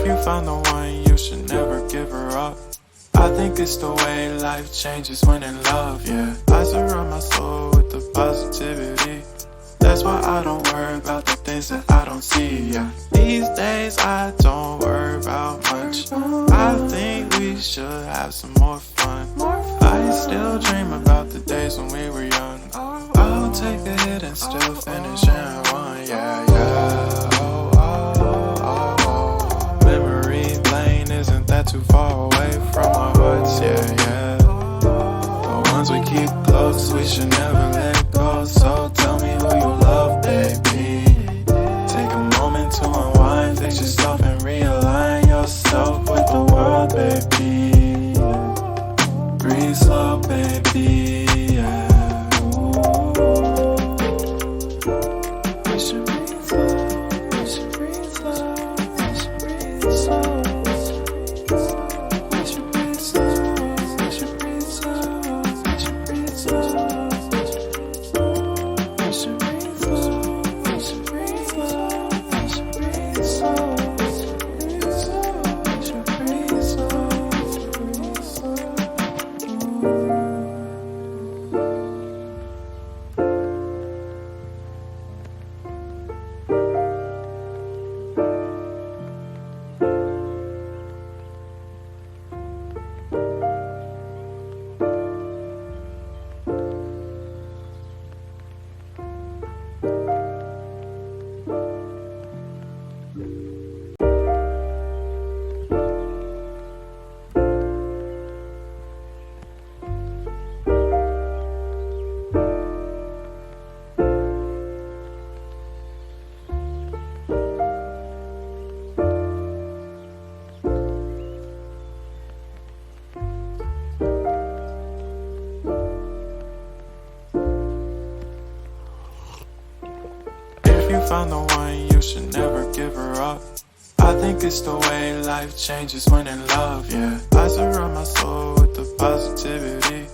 If you found the one, you should never give her up. I think it's the way life changes when in love, yeah. I surround my soul with the positivity. That's why I don't worry about the things that I don't see, yeah. These days I don't worry about much. I think we should have some more fun. I still dream about the days when we were young. I'll take a hit and still finish in one, yeah, yeah. Oh, oh, oh, oh. Memory lane, isn't that too far away from our hearts, yeah, yeah. The ones we keep close, we should never let go. So tell me who you love, baby. Take a moment to unwind, fix yourself and realign yourself with the world, baby. Breathe slow, baby, yeah. We should breathe slow, we should breathe slow, we should breathe slow. We should breathe slow, we should breathe slow, we should breathe slow. We should breathe slow, we should breathe slow, we should breathe slow. We should breathe slow, breathe slow. If you found the one, you should never give her up. I think it's the way life changes when in love, yeah. I surround my soul with the positivity.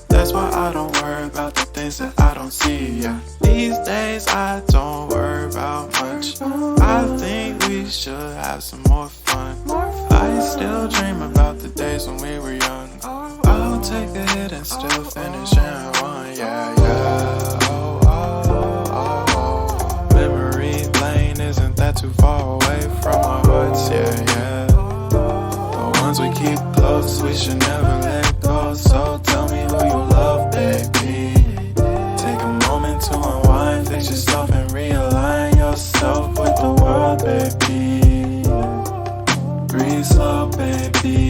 That's why I don't worry about the things that I don't see, yeah. These days I don't worry about much. I think we should have some more fun. I still dream about the days when we were young. I'll take a hit and still finish in one, yeah, yeah. Oh, oh, oh, oh. Memory lane, isn't that too far away from our hearts, yeah, yeah. The ones we keep close, we should never let go. So tell me who you love, baby. Take a moment to unwind, fix yourself and realign yourself with the world, baby. Breathe slow, baby.